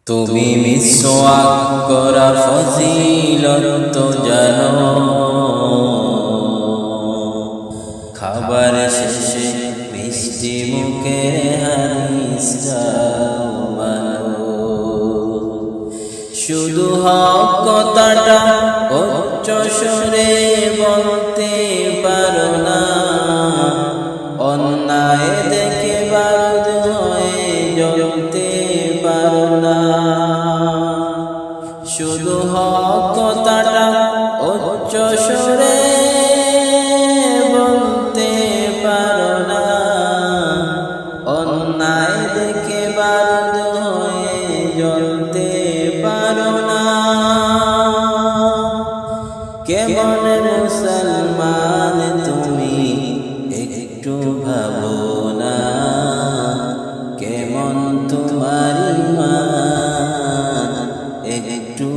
তুমি মিসওয়াক করা ফজিলত জানো, খাবার শেষে মিষ্টি মুখে হাদিসটাও মানো। শুধু হক কথাটা উচ্চ স্বরে বলতে পারো না, অন্যায় দেখে বারুদ হয়ে জ্বলতে পারো না। শুধু হক কথাটা উচ্চ স্বরে বলতে পারো না, অন্যায় দেখে বারুদ হয়ে জ্বলতে পারো না। কেমন মুসলমান তুমি একটু ভাবো না, কেমন তোমার ঈমান একটু